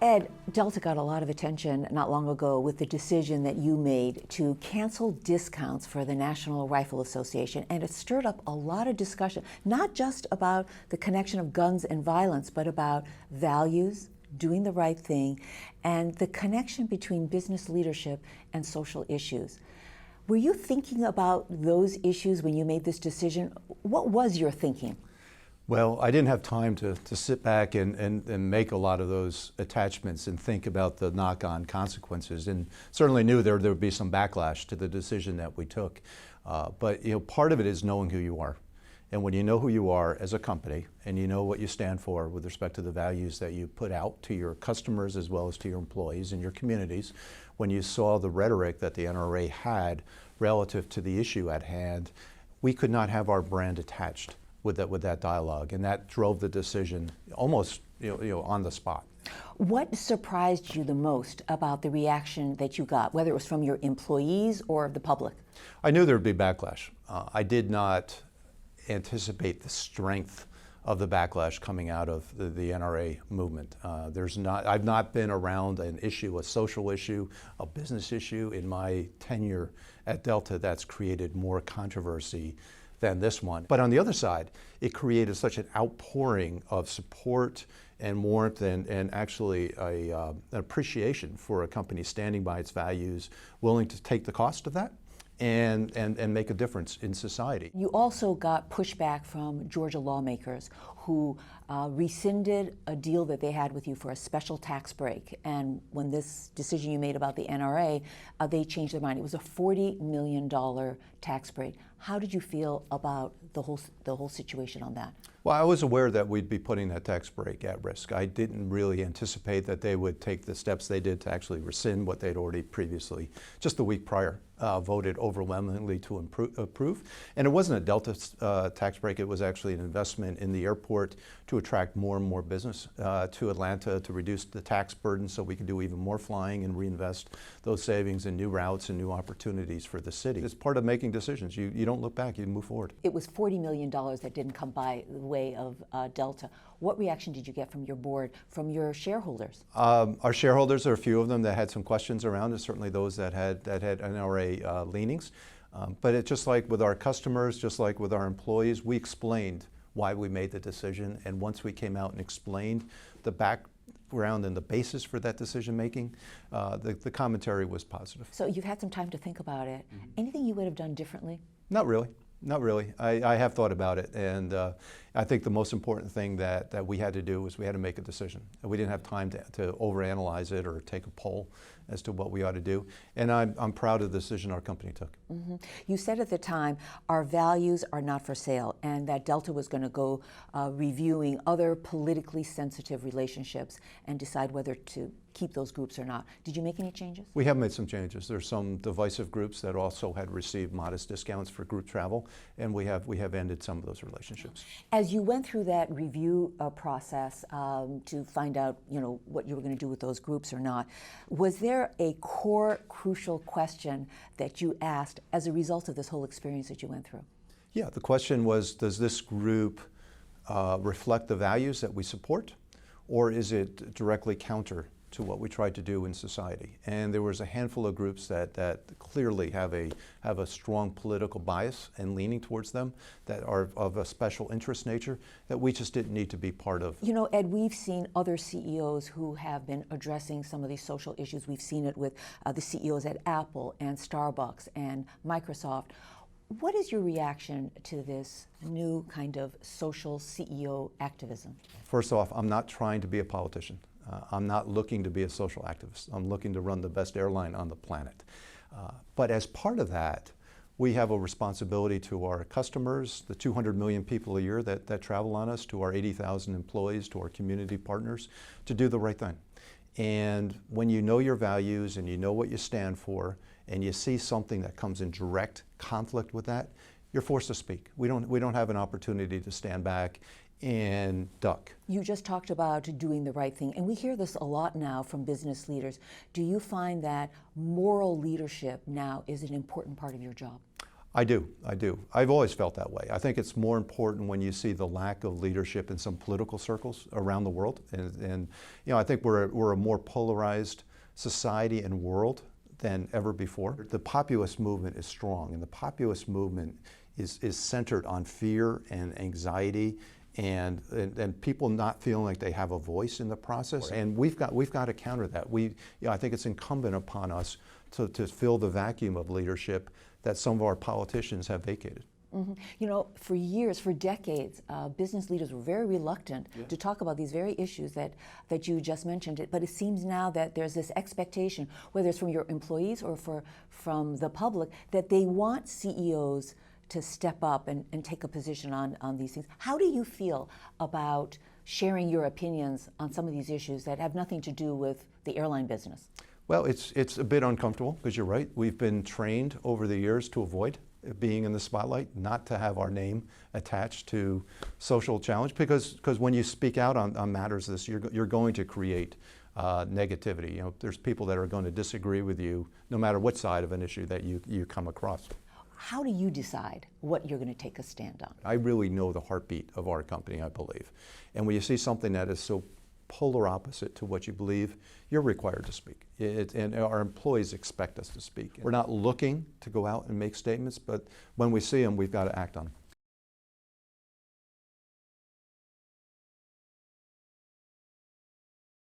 Ed, Delta got a lot of attention not long ago with the decision that you made to cancel discounts for the National Rifle Association, and it stirred up a lot of discussion, not just about the connection of guns and violence, but about values, doing the right thing, and the connection between business leadership and social issues. Were you thinking about those issues when you made this decision? What was your thinking? Well, I didn't have time to sit back and make a lot of those attachments and think about the knock-on consequences, and certainly knew there would be some backlash to the decision that we took. But part of it is knowing who you are. And when you know who you are as a company and you know what you stand for with respect to the values that you put out to your customers as well as to your employees and your communities, when you saw the rhetoric that the NRA had relative to the issue at hand, we could not have our brand attached with that dialogue, and that drove the decision almost on the spot. What surprised you the most about the reaction that you got, whether it was from your employees or the public? I knew there would be backlash. I did not anticipate the strength of the backlash coming out of the NRA movement. I've not been around an issue, a social issue, a business issue in my tenure at Delta that's created more controversy than this one. But on the other side, it created such an outpouring of support and warmth and actually an appreciation for a company standing by its values, willing to take the cost of that and make a difference in society. You also got pushback from Georgia lawmakers who rescinded a deal that they had with you for a special tax break. And when this decision you made about the NRA, they changed their mind. It was a $40 million tax break. How did you feel about the whole situation on that? Well, I was aware that we'd be putting that tax break at risk. I didn't really anticipate that they would take the steps they did to actually rescind what they'd already previously, just the week prior, voted overwhelmingly to approve. And it wasn't a Delta tax break, it was actually an investment in the airport to attract more and more business to Atlanta, to reduce the tax burden so we can do even more flying and reinvest those savings in new routes and new opportunities for the city. It's part of making decisions. You don't look back, you move forward. It was $40 million that didn't come by the way of Delta. What reaction did you get from your board, from your shareholders? Our shareholders, there are a few of them that had some questions around it, certainly those that had NRA leanings. But it's just like with our customers, just like with our employees, we explained why we made the decision. And once we came out and explained the background and the basis for that decision making, the commentary was positive. So you've had some time to think about it. Mm-hmm. Anything you would have done differently? Not really. Not really. I have thought about it, and I think the most important thing that we had to do was we had to make a decision. We didn't have time to overanalyze it or take a poll as to what we ought to do, and I'm proud of the decision our company took. Mm-hmm. You said at the time, our values are not for sale, and that Delta was going to go reviewing other politically sensitive relationships and decide whether to keep those groups or not. Did you make any changes? We have made some changes. There's some divisive groups that also had received modest discounts for group travel, and we have ended some of those relationships. As you went through that review process to find out, what you were going to do with those groups or not, was there a core, crucial question that you asked as a result of this whole experience that you went through? Yeah, the question was, does this group reflect the values that we support, or is it directly counter to what we tried to do in society? And there was a handful of groups that clearly have a strong political bias and leaning towards them, that are of a special interest nature, that we just didn't need to be part of. Ed, we've seen other CEOs who have been addressing some of these social issues. We've seen it with the CEOs at Apple and Starbucks and Microsoft. What is your reaction to this new kind of social CEO activism? First off, I'm not trying to be a politician. I'm not looking to be a social activist. I'm looking to run the best airline on the planet. But as part of that, we have a responsibility to our customers, the 200 million people a year that travel on us, to our 80,000 employees, to our community partners, to do the right thing. And when you know your values and you know what you stand for, and you see something that comes in direct conflict with that, you're forced to speak. We don't have an opportunity to stand back and duck. You just talked about doing the right thing, and we hear this a lot now from business leaders. Do you find that moral leadership now is an important part of your job? I do. I've always felt that way. I think it's more important when you see the lack of leadership in some political circles around the world. And I think we're a more polarized society and world than ever before. The populist movement is strong, and the populist movement is centered on fear and anxiety and people not feeling like they have a voice in the process. And we've got to counter that. I think it's incumbent upon us to fill the vacuum of leadership that some of our politicians have vacated. Mm-hmm. For years, for decades, business leaders were very reluctant to talk about these very issues that you just mentioned. But it seems now that there's this expectation, whether it's from your employees or from the public, that they want CEOs to step up and take a position on these things. How do you feel about sharing your opinions on some of these issues that have nothing to do with the airline business? Well, it's a bit uncomfortable because you're right. We've been trained over the years to avoid being in the spotlight, not to have our name attached to social challenge, because when you speak out on matters this, you're going to create negativity. There's people that are going to disagree with you no matter what side of an issue that you come across. How do you decide what you're going to take a stand on? I really know the heartbeat of our company, I believe. And when you see something that is so polar opposite to what you believe, you're required to speak. And our employees expect us to speak. We're not looking to go out and make statements, but when we see them, we've got to act on them.